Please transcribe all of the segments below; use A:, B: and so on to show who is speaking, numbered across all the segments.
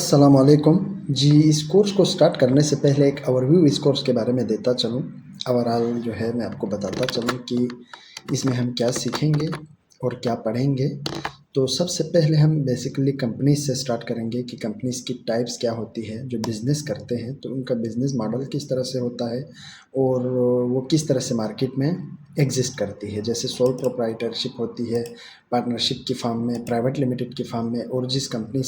A: अस्सलाम वालेकुम जी। इस कोर्स को स्टार्ट करने से पहले एक ओवरव्यू इस कोर्स के बारे में देता चलूँ। ओवरऑल जो है मैं आपको बताता चलूँ कि इसमें हम क्या सीखेंगे और क्या पढ़ेंगे। तो सबसे पहले हम बेसिकली कंपनीज से स्टार्ट करेंगे कि कंपनीज की टाइप्स क्या होती है। जो बिज़नेस करते हैं तो उनका बिज़नेस मॉडल किस तरह से होता है और वो किस तरह से मार्केट में एग्जिस्ट करती है। जैसे सोल प्रोप्राइटरशिप होती है, पार्टनरशिप की फॉर्म में, प्राइवेट लिमिटेड की फॉर्म में, और जिस कंपनी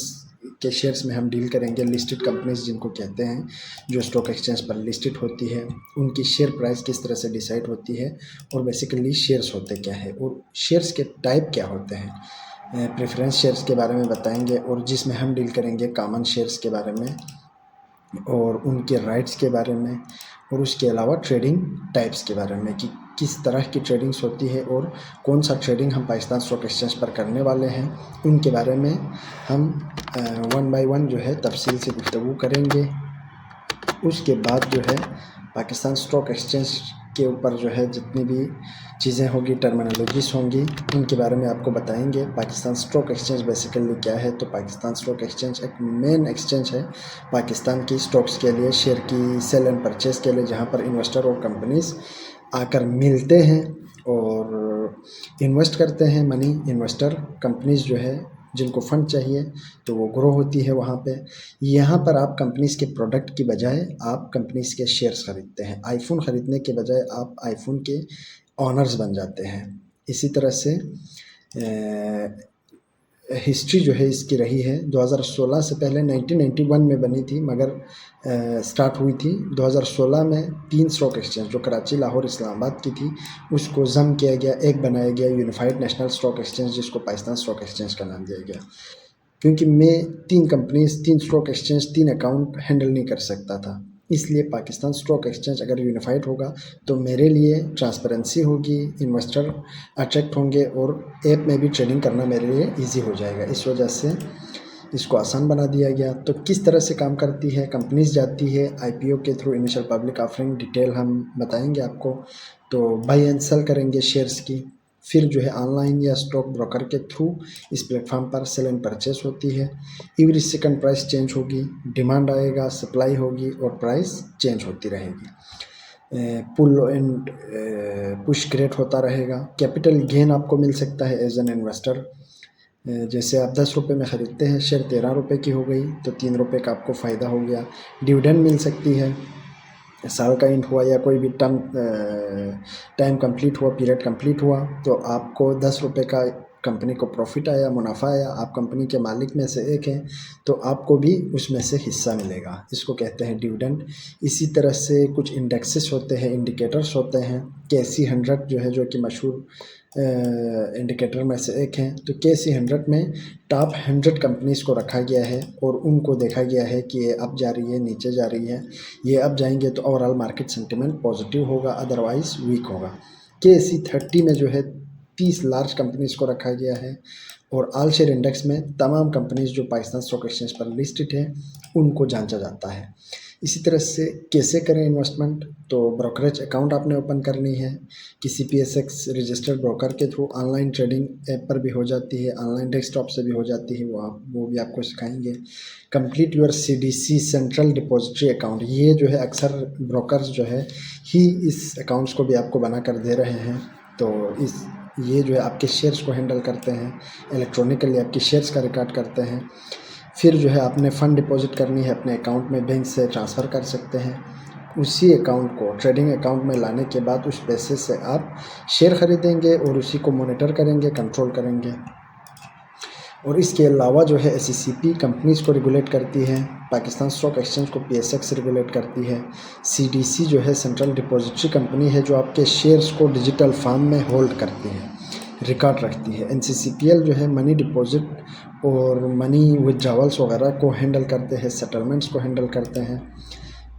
A: के शेयर्स में हम डील करेंगे लिस्टेड कंपनीज जिनको कहते हैं, जो स्टॉक एक्सचेंज पर लिस्टेड होती है, उनकी शेयर प्राइस किस तरह से डिसाइड होती है और बेसिकली शेयर्स होते क्या है और शेयर्स के टाइप क्या होते हैं। प्रेफरेंस शेयर्स के बारे में बताएंगे और जिसमें हम डील करेंगे कॉमन शेयर्स के बारे में और उनके राइट्स के बारे में, और उसके अलावा ट्रेडिंग टाइप्स के बारे में कि किस तरह की ट्रेडिंग्स होती है और कौन सा ट्रेडिंग हम पाकिस्तान स्टॉक एक्सचेंज पर करने वाले हैं, उनके बारे में हम वन बाय वन जो है तफसील से गुफ्तगू करेंगे। उसके बाद जो है पाकिस्तान स्टॉक एक्सचेंज के ऊपर जो है जितनी भी चीज़ें होंगी, टर्मिनोलॉजीज होंगी, उनके बारे में आपको बताएंगे। पाकिस्तान स्टॉक एक्सचेंज बेसिकली क्या है, तो पाकिस्तान स्टॉक एक्सचेंज एक मेन एक्सचेंज है पाकिस्तान की स्टॉक्स के लिए, शेयर की सेल एंड परचेज़ के लिए, जहां पर इन्वेस्टर और कंपनीज आकर मिलते हैं और इन्वेस्ट करते हैं मनी। इन्वेस्टर कंपनीज जो है जिनको फ़ंड चाहिए तो वो ग्रो होती है वहाँ पे। यहाँ पर आप कंपनीज़ के प्रोडक्ट की बजाय आप कंपनीज़ के शेयर्स खरीदते हैं। आईफ़ोन ख़रीदने के बजाय आप आईफ़ोन के ऑनर्स बन जाते हैं। इसी तरह से हिस्ट्री जो है इसकी रही है 2016 से पहले 1991 में बनी थी, मगर स्टार्ट हुई थी 2016 में। 3 स्टॉक एक्सचेंज जो कराची, लाहौर, इस्लामाबाद की थी, उसको जम किया गया, एक बनाया गया यूनिफाइड नेशनल स्टॉक एक्सचेंज, जिसको पाकिस्तान स्टॉक एक्सचेंज का नाम दिया गया। क्योंकि मैं 3 companies, 3 stock exchange, 3 account handle नहीं कर सकता था, इसलिए पाकिस्तान स्टॉक एक्सचेंज अगर यूनिफाइड होगा तो मेरे लिए ट्रांसपेरेंसी होगी, इन्वेस्टर अट्रैक्ट होंगे और ऐप में भी ट्रेडिंग करना मेरे लिए ईजी हो जाएगा। इस वजह से इसको आसान बना दिया गया। तो किस तरह से काम करती है, कंपनीज जाती है आईपीओ के through, initial public offering, detail हम बताएंगे आपको। तो बाई एंड सेल करेंगे शेयर्स की, फिर जो है ऑनलाइन या स्टॉक ब्रोकर के थ्रू इस प्लेटफॉर्म पर सेल एंड परचेस होती है। एवरी सेकंड प्राइस चेंज होगी, डिमांड आएगा, सप्लाई होगी और प्राइस चेंज होती रहेगी। पुल एंड पुश क्रिएट होता रहेगा। कैपिटल गेन आपको मिल सकता है एज एन इन्वेस्टर। जैसे आप 10 रुपये में ख़रीदते हैं शेयर, 13 रुपये की हो गई तो 3 रुपये का आपको फ़ायदा हो गया। डिविडेंड मिल सकती है, साल का एंड हुआ या कोई भी टाइम कंप्लीट हुआ, पीरियड कंप्लीट हुआ तो आपको 10 रुपये का कंपनी को प्रॉफिट आया, मुनाफा आया, आप कंपनी के मालिक में से एक हैं तो आपको भी उसमें से हिस्सा मिलेगा। इसको कहते हैं डिविडेंड। इसी तरह से कुछ इंडेक्सेस होते हैं, इंडिकेटर्स होते हैं। केसी 100 जो है, जो कि मशहूर इंडिकेटर में से एक हैं, तो केसी 100 में टॉप 100 कंपनीज़ को रखा गया है और उनको देखा गया है कि ये अप जा रही है, नीचे जा रही है। ये अप जाएंगे तो ओवरऑल मार्केट सेंटिमेंट पॉजिटिव होगा, अदरवाइज वीक होगा। केसी 30 में जो है 30 लार्ज कंपनीज़ को रखा गया है और ऑल शेयर इंडेक्स में तमाम कंपनीज़ जो पाकिस्तान स्टॉक एक्सचेंज पर लिस्टेड है उनको जांचा जाता है। इसी तरह से कैसे करें इन्वेस्टमेंट, तो ब्रोकरेज अकाउंट आपने ओपन करनी है किसी पीएसएक्स रजिस्टर्ड ब्रोकर के थ्रू। ऑनलाइन ट्रेडिंग ऐप पर भी हो जाती है, ऑनलाइन डेस्कटॉप से भी हो जाती है, वो भी आपको सिखाएंगे। Complete your CDC central depository account, ये जो है अक्सर ब्रोकर्स जो है ही इस अकाउंट्स को भी आपको बना कर दे रहे हैं। तो ये जो है आपके शेयर्स को हैंडल करते हैं, इलेक्ट्रॉनिकली आपके शेयर्स का रिकॉर्ड करते हैं। फिर जो है आपने फ़ंड डिपॉजिट करनी है अपने अकाउंट में, बैंक से ट्रांसफ़र कर सकते हैं। उसी अकाउंट को ट्रेडिंग अकाउंट में लाने के बाद उस पैसे से आप शेयर ख़रीदेंगे और उसी को मॉनिटर करेंगे, कंट्रोल करेंगे। और इसके अलावा जो है एसईसीपी कंपनीज़ को रेगुलेट करती है, पाकिस्तान स्टॉक एक्सचेंज को पीएसएक्स रेगुलेट करती है। सीडीसी जो है सेंट्रल डिपॉजिटरी कंपनी है जो आपके शेयर्स को डिजिटल फॉर्म में होल्ड करती है, रिकॉर्ड रखती है। एनसीसीपीएल जो है मनी डिपॉजिट और मनी विथड्रॉवल्स वगैरह को हैंडल करते हैं, सेटलमेंट्स को हैंडल करते हैं।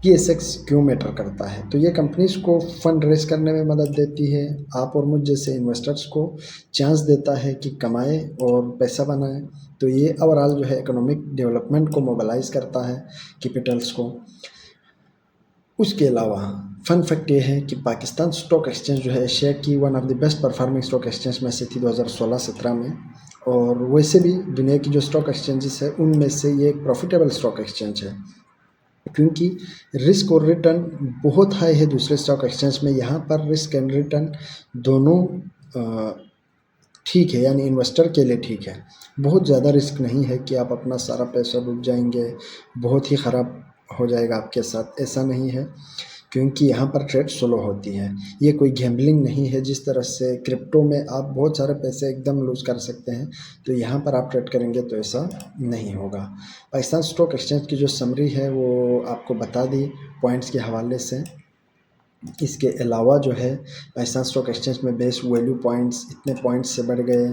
A: पीएसएक्स क्यों मैटर करता है, तो ये कंपनीज़ को फंड रेस करने में मदद देती है, आप और मुझ जैसे इन्वेस्टर्स को चांस देता है कि कमाए और पैसा बनाए। तो ये ओवरऑल जो है इकोनॉमिक डेवलपमेंट को मोबिलाइज़ करता है, कैपिटल्स को। उसके अलावा फ़न फैक्ट ये है कि पाकिस्तान स्टॉक एक्सचेंज जो है एशिया की one of the best performing stock exchange में से थी 2016-17 में। और वैसे भी दुनिया की जो स्टॉक एक्सचेंजेस है उनमें से ये एक प्रॉफिटेबल स्टॉक एक्सचेंज है, क्योंकि रिस्क और रिटर्न बहुत हाई है दूसरे स्टॉक एक्सचेंज में। यहाँ पर रिस्क एंड रिटर्न दोनों ठीक है, यानी इन्वेस्टर के लिए ठीक है। बहुत ज़्यादा रिस्क नहीं है कि आप अपना सारा पैसा डूब जाएंगे, बहुत ही ख़राब हो जाएगा आपके साथ, ऐसा नहीं है। क्योंकि यहाँ पर ट्रेड स्लो होती है, ये कोई गैम्बलिंग नहीं है जिस तरह से क्रिप्टो में आप बहुत सारे पैसे एकदम लूज़ कर सकते हैं, तो यहाँ पर आप ट्रेड करेंगे तो ऐसा नहीं होगा। पाकिस्तान स्टॉक एक्सचेंज की जो समरी है वो आपको बता दी पॉइंट्स के हवाले से। इसके अलावा जो है पाकिस्तान स्टॉक एक्सचेंज में बेस वैल्यू पॉइंट्स इतने पॉइंट्स से बढ़ गए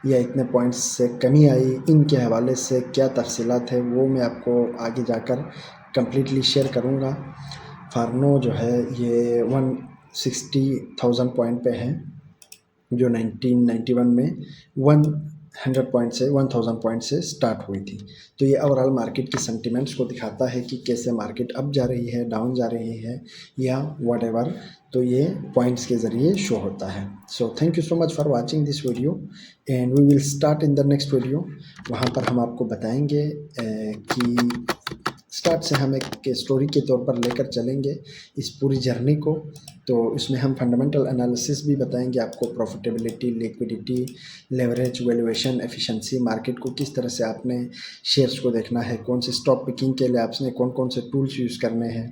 A: या इतने पॉइंट्स से कमी आई, इनके हवाले से क्या तफसीलात है वो मैं आपको आगे जाकर कम्प्लीटली शेयर करूँगा। फार्नो जो है ये 160,000 पॉइंट पे है, जो 1991 में 100 पॉइंट से 1000 पॉइंट से स्टार्ट हुई थी। तो ये ओवरऑल मार्केट की सेंटिमेंट्स को दिखाता है कि कैसे मार्केट अप जा रही है, डाउन जा रही है या व्हाटएवर, तो ये पॉइंट्स के ज़रिए शो होता है। So thank you so much for watching this video and we will start in the next video. वहाँ पर हम आपको बताएंगे कि स्टार्ट से हम एक स्टोरी के तौर पर लेकर चलेंगे इस पूरी जर्नी को। तो इसमें हम फंडामेंटल एनालिसिस भी बताएंगे आपको, profitability, liquidity, leverage, valuation, efficiency, market को किस तरह से आपने शेयर्स को देखना है, कौन से स्टॉक पिकिंग के लिए आपने कौन कौन से टूल्स यूज़ करने हैं,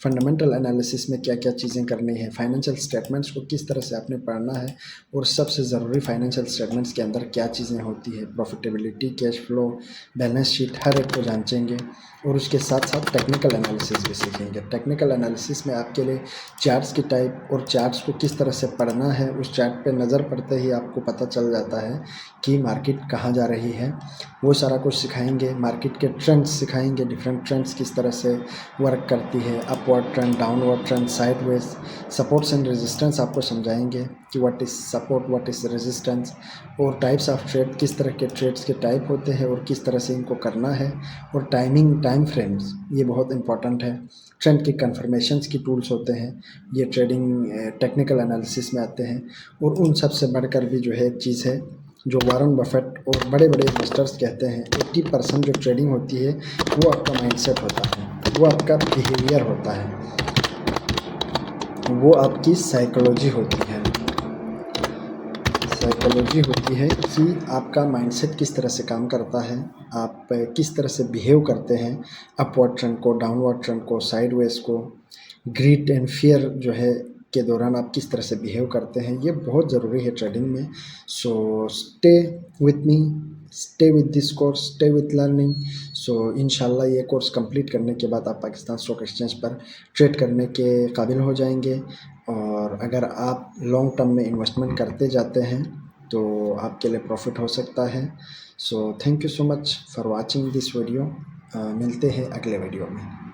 A: फंडामेंटल एनालिसिस में क्या क्या चीज़ें करनी है, फाइनेंशियल स्टेटमेंट्स को किस तरह से आपने पढ़ना है और सबसे ज़रूरी फाइनेंशियल स्टेटमेंट्स के अंदर क्या चीज़ें होती है, profitability, cash flow, balance sheet, हर एक को जांचेंगे। और उसके साथ साथ टेक्निकल एनालिसिस भी सीखेंगे। टेक्निकल एनालिसिस में आपके लिए चार्ट्स की टाइप और चार्ट्स को किस तरह से पढ़ना है, उस चार्ट पे नज़र पड़ते ही आपको पता चल जाता है कि मार्केट कहाँ जा रही है, वो सारा कुछ सिखाएंगे। मार्केट के ट्रेंड्स सिखाएंगे, डिफरेंट ट्रेंड्स किस तरह से वर्क करती है, upward trend, downward trend, sideways, supports and resistance आपको समझाएंगे कि what is support, what is resistance, और टाइप्स ऑफ ट्रेड, किस तरह के ट्रेड्स के टाइप होते हैं और किस तरह से इनको करना है, और टाइमिंग, टाइम फ्रेम्स, ये बहुत इंपॉर्टेंट है। ट्रेंड की कन्फर्मेशंस की टूल्स होते हैं, ये ट्रेडिंग टेक्निकल एनालिसिस में आते हैं। और उन सब से बढ़कर भी जो है एक चीज़ है जो वॉरेन बफेट और बड़े बड़े इन्वेस्टर्स कहते हैं, 80% जो ट्रेडिंग होती है वो आपका माइंडसेट होता है, वो आपका बिहेवियर होता है, वो आपकी साइकोलॉजी होती है। साइकोलॉजी होती है कि आपका माइंडसेट किस तरह से काम करता है, आप किस तरह से बिहेव करते हैं अपवर्ड ट्रेंड को, डाउनवर्ड ट्रेंड को, साइडवेज को, ग्रीड एंड फियर जो है के दौरान आप किस तरह से बिहेव करते हैं, ये बहुत ज़रूरी है ट्रेडिंग में। So stay with me, stay with this course, stay with learning. So इंशाल्लाह ये कोर्स कंप्लीट करने के बाद आप पाकिस्तान स्टॉक एक्सचेंज पर ट्रेड करने के काबिल हो जाएंगे। और अगर आप लॉन्ग टर्म में इन्वेस्टमेंट करते जाते हैं तो आपके लिए प्रॉफिट हो सकता है। So thank you so much for watching this video. मिलते हैं अगले वीडियो में।